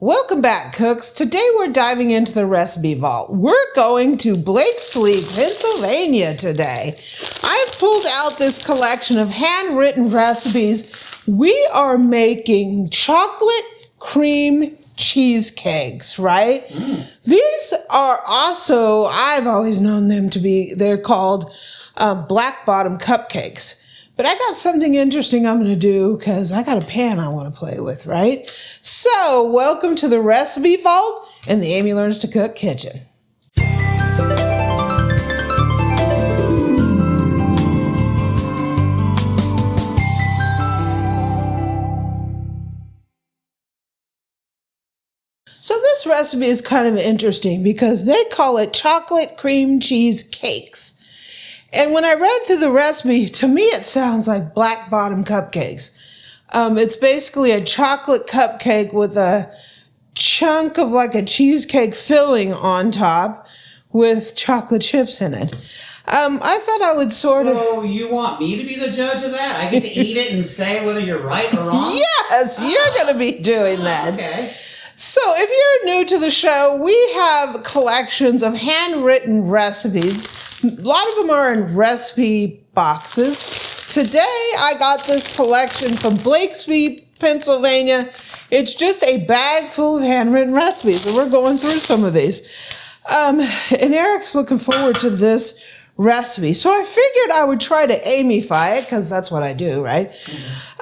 Welcome back, cooks. Today we're diving into the recipe vault. We're going to Blakesley, Pennsylvania today. I've pulled out this collection of handwritten recipes. We are making chocolate cream cheesecakes, right? These are also, I've always known them to be, they're called black bottom cupcakes. But I got something interesting I'm going to do because I got a pan I want to play with, right? So, welcome to the Recipe Vault in the Amy Learns to Cook kitchen. So this recipe is kind of interesting because they call it chocolate cream cheese cakes. And when I read through the recipe, to me it sounds like black bottom cupcakes. It's basically a chocolate cupcake with a chunk of like a cheesecake filling on top with chocolate chips in it. I thought I would So you want me to be the judge of that? I get to eat it and say whether you're right or wrong? Yes, you're going to be doing that. Okay. So if you're new to the show, we have collections of handwritten recipes. A lot of them are in recipe boxes. Today, I got this collection from Blakesley, Pennsylvania. It's just a bag full of handwritten recipes, and we're going through some of these. And Eric's looking forward to this recipe. So I figured I would try to Amyfy it, because that's what I do, right?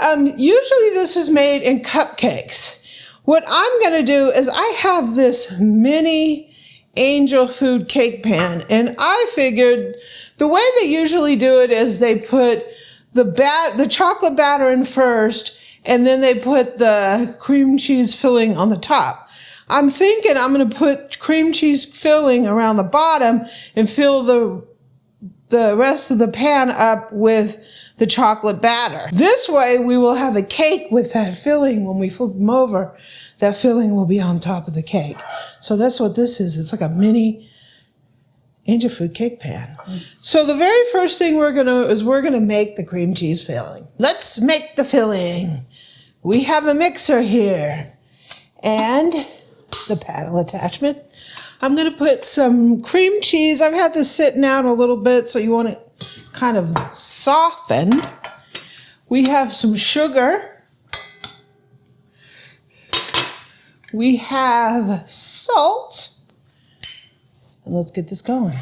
Usually this is made in cupcakes. What I'm going to do is I have this mini angel food cake pan, and I figured the way they usually do it is they put the chocolate batter in first, and then they put the cream cheese filling on the top. I'm thinking I'm going to put cream cheese filling around the bottom and fill the rest of the pan up with the chocolate batter. This way we will have a cake with that filling. When we flip them over, that filling will be on top of the cake. So that's what this is. It's like a mini angel food cake pan. So the very first thing we're gonna make the cream cheese filling. Let's make the filling. We have a mixer here and the paddle attachment. I'm gonna put some cream cheese. I've had this sitting out a little bit, so you want it kind of softened. We have some sugar. We have salt. And let's get this going.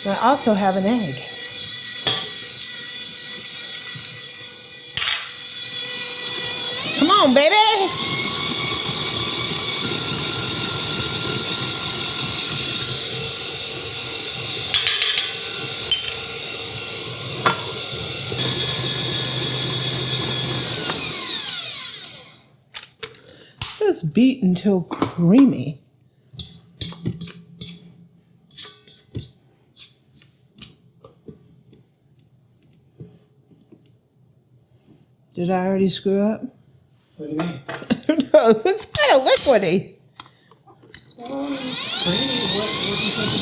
I also have an egg. Come on, baby. Just beat until creamy. Did I already screw up? What do you mean? I don't know. It looks kind of liquidy. Creamy? What do you think to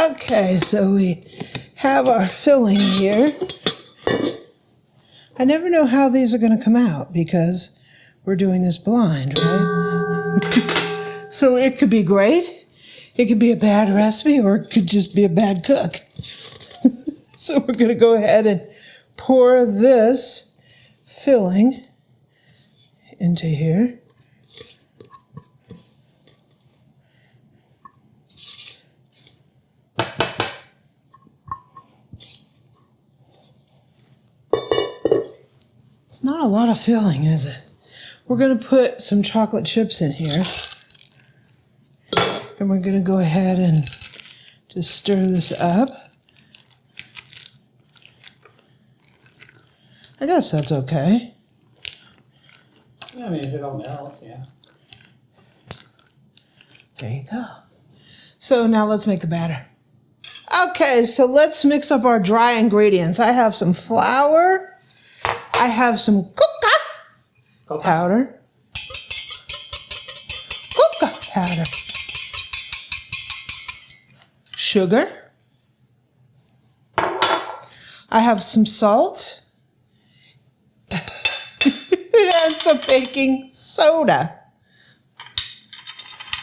do? Okay, so we have our filling here. I never know how these are going to come out because we're doing this blind, right? So it could be great, it could be a bad recipe, or it could just be a bad cook. So we're going to go ahead and pour this filling into here. It's not a lot of filling, is it? We're going to put some chocolate chips in here. And we're going to go ahead and just stir this up. I guess that's okay. I mean, if it all melts, yeah. There you go. So now let's make the batter. Okay, so let's mix up our dry ingredients. I have some flour. I have some cocoa powder. Cocoa powder. sugar. I have some salt. And some baking soda.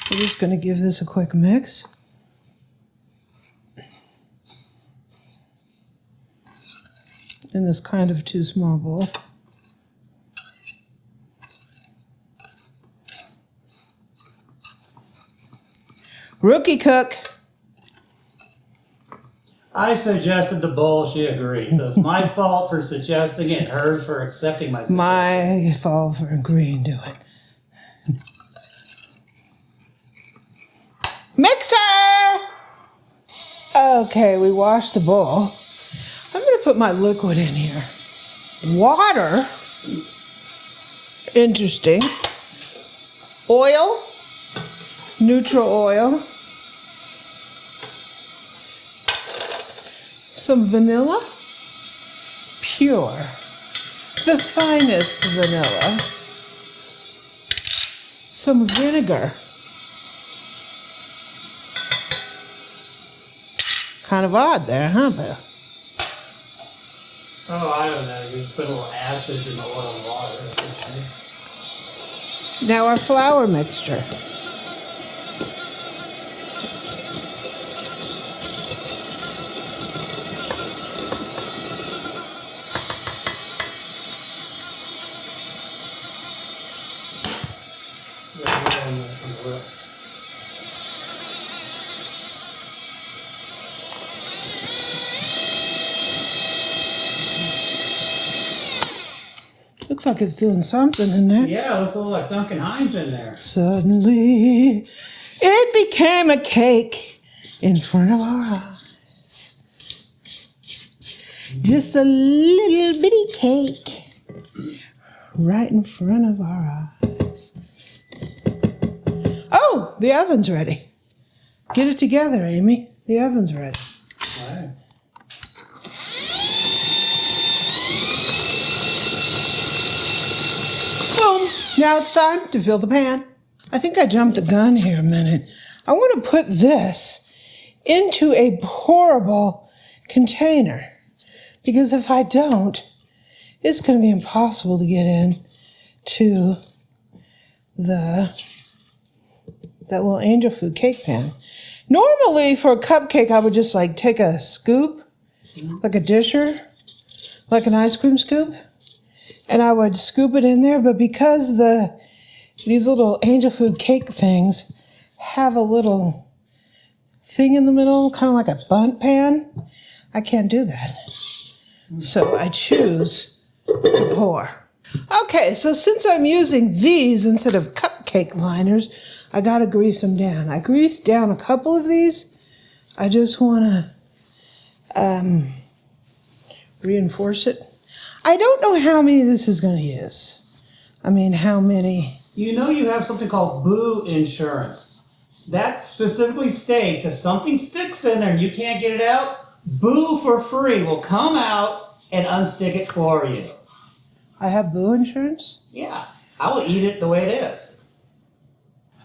We're just going to give this a quick mix. In this kind of too small bowl. Rookie cook. I suggested the bowl, she agreed. So it's my fault for suggesting it, hers for accepting my suggestion. My fault for agreeing to it. Mixer! Okay, we washed the bowl. I'm going to put my liquid in here. Water. Interesting. Oil. Neutral oil. Some vanilla. Pure. The finest vanilla. Some vinegar. Kind of odd there, huh, Bill? Oh, I don't know. You just put a little acid in the oil and water. Now our flour mixture. Looks like it's doing something in there. Yeah, it looks a little like Duncan Hines in there. Suddenly, it became a cake in front of our eyes. Just a little bitty cake right in front of our eyes. Oh, the oven's ready. Get it together, Amy. The oven's ready. Right. Boom. Now it's time to fill the pan. I think I jumped the gun here a minute. I want to put this into a pourable container because if I don't, it's going to be impossible to get in to that little angel food cake pan. Normally for a cupcake, I would just like take a scoop, like a disher, like an ice cream scoop, and I would scoop it in there. But because these little angel food cake things have a little thing in the middle, kind of like a Bundt Pan, I can't do that. So I choose to pour. Okay, so since I'm using these instead of cupcake liners, I gotta grease them down. I greased down a couple of these. I just wanna reinforce it. I don't know how many this is gonna use. I mean, how many? You know you have something called Boo Insurance. That specifically states if something sticks in there and you can't get it out, Boo for free will come out and unstick it for you. I have Boo insurance? Yeah, I will eat it the way it is.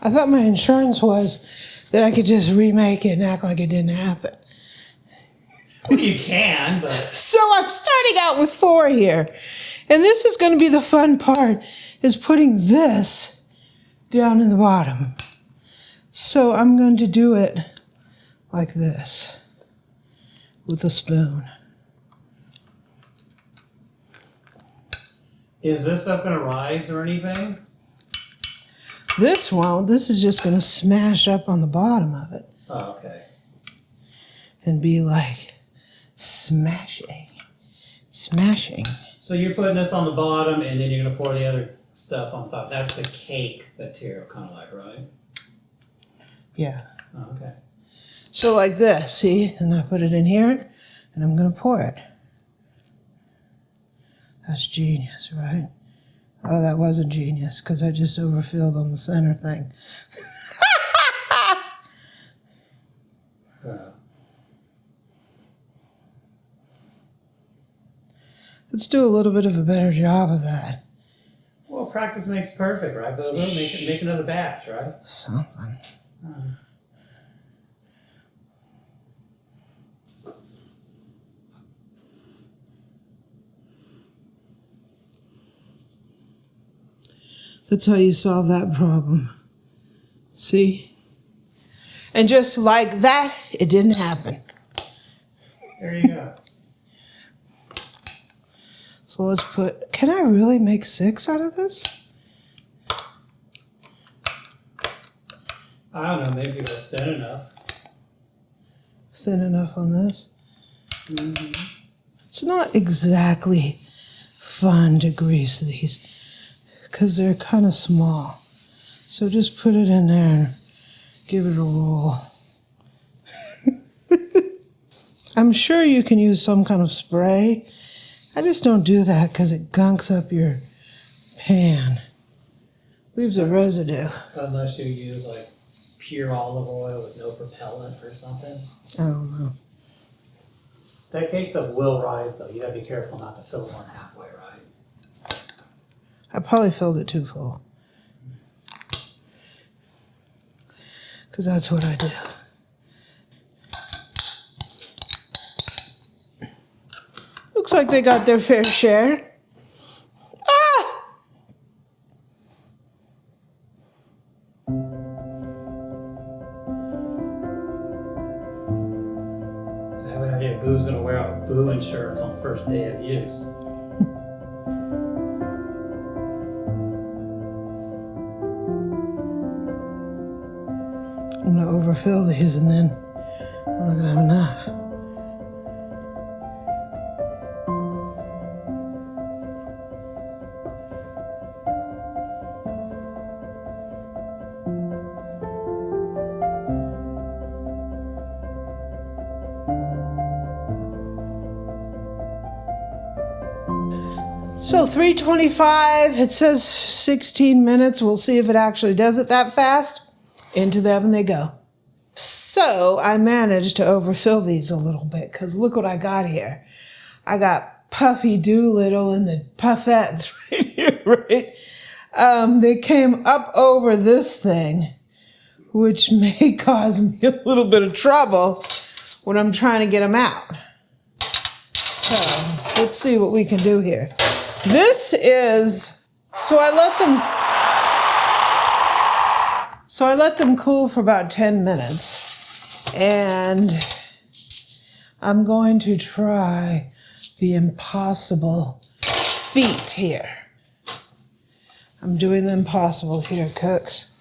I thought my insurance was that I could just remake it and act like it didn't happen. Well, you can, but... So I'm starting out with 4 here. And this is going to be the fun part, is putting this down in the bottom. So I'm going to do it like this with a spoon. Is this stuff going to rise or anything? This won't. This is just going to smash up on the bottom of it. Oh, okay. And be like smashing. So you're putting this on the bottom and then you're going to pour the other stuff on top. That's the cake material, kind of like, right? Yeah. Oh, okay. So like this, see? And I put it in here and I'm going to pour it. That's genius, right? Oh, that wasn't genius because I just overfilled on the center thing. Let's do a little bit of a better job of that. Well, practice makes perfect, right? But make another batch, right? Something. That's how you solve that problem. See? And just like that, it didn't happen. There you go. So let's put, can I really make 6 out of this? I don't know, maybe you're thin enough. Thin enough on this? Mm-hmm. It's not exactly fun to grease these because they're kind of small. So just put it in there and give it a roll. I'm sure you can use some kind of spray. I just don't do that because it gunks up your pan. Leaves a residue. Unless you use like pure olive oil with no propellant or something. I don't know. That cake stuff will rise though. You gotta be careful not to fill it more than halfway, right? I probably filled it too full. Because that's what I do. Looks like they got their fair share. Ah! I have an idea Boo's gonna wear out Boo insurance on the first day of use. I'm gonna overfill these and then I'm not gonna have enough. So 325, it says 16 minutes. We'll see if it actually does it that fast. Into the oven they go. So I managed to overfill these a little bit because look what I got here. I got Puffy Doolittle and the Puffettes right here, right? They came up over this thing, which may cause me a little bit of trouble when I'm trying to get them out. So let's see what we can do here. This is, so I let them cool for about 10 minutes, and I'm going to try the impossible feat here. I'm doing the impossible here, cooks.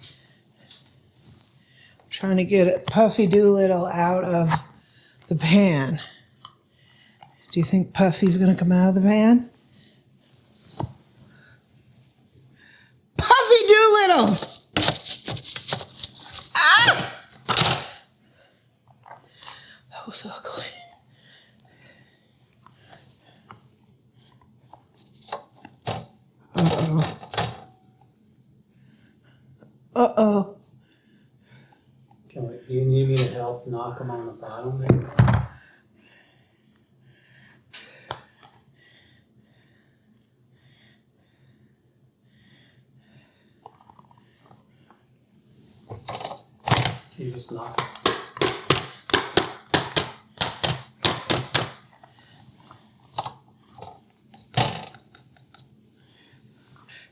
I'm trying to get Puffy Doolittle out of the pan. Do you think Puffy's gonna come out of the pan? Puffy Doolittle! That was ugly. Uh-oh. Uh-oh. Do you need me to help knock them on the bottom there? Can you just knock it?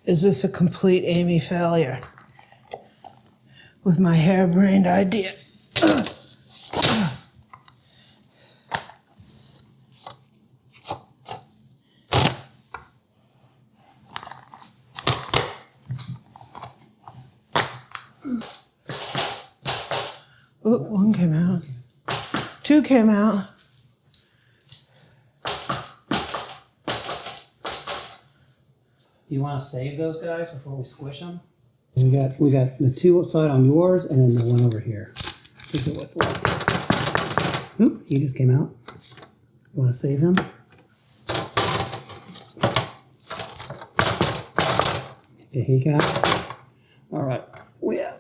Is this a complete Amy failure? With my harebrained idea. Oh, one came out. Two came out. Do you want to save those guys before we squish them? We got the two outside on yours and then the one over here. These are what's left. Oop, he just came out. You want to save him? Yeah, he got. All right. Yeah.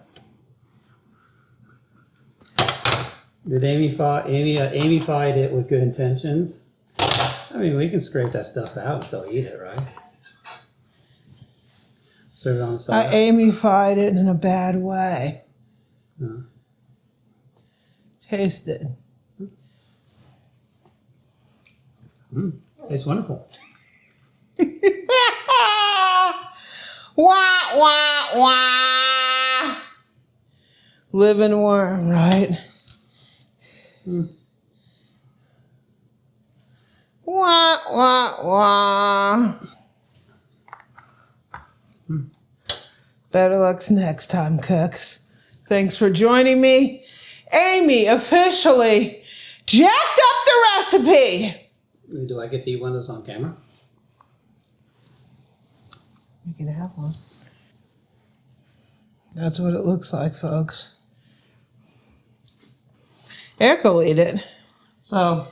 Did Amy fight it with good intentions? I mean, we can scrape that stuff out and still eat it, right? Serve it on the side. I Amy-fied it in a bad way. Taste it. It's wonderful. Wah, wah, wah. Living worm, right? Wah, wah, wah. Better luck next time, cooks. Thanks for joining me. Amy officially jacked up the recipe. Do I get to eat one of those on camera? You can have one. That's what it looks like, folks. Eric will eat it. So,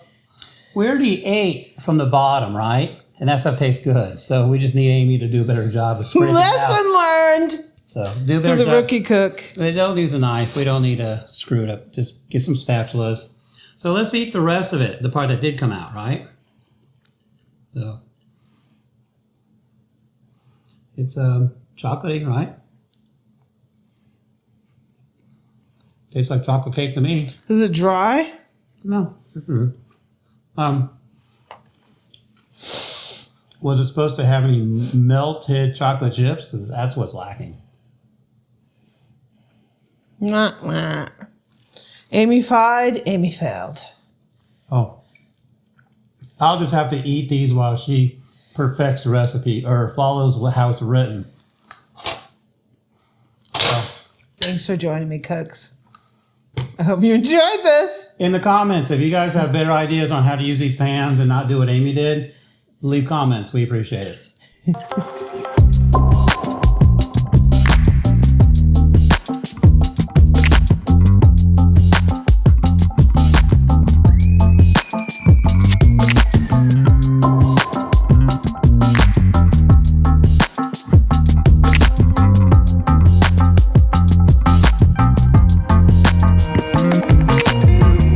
we already ate from the bottom, right? And that stuff tastes good. So we just need Amy to do a better job of scraping it out. Lesson learned So do a for better the job. rookie cook. They don't use a knife. We don't need to screw it up. Just get some spatulas. So let's eat the rest of it, the part that did come out, right? So it's chocolatey, right? Tastes like chocolate cake to me. Is it dry? No. Was it supposed to have any melted chocolate chips? Because that's what's lacking. Mwah, mwah. Amy fied, Amy failed. Oh. I'll just have to eat these while she perfects the recipe or follows how it's written. Thanks for joining me, cooks. I hope you enjoyed this. In the comments, if you guys have better ideas on how to use these pans and not do what Amy did, leave comments. We appreciate it.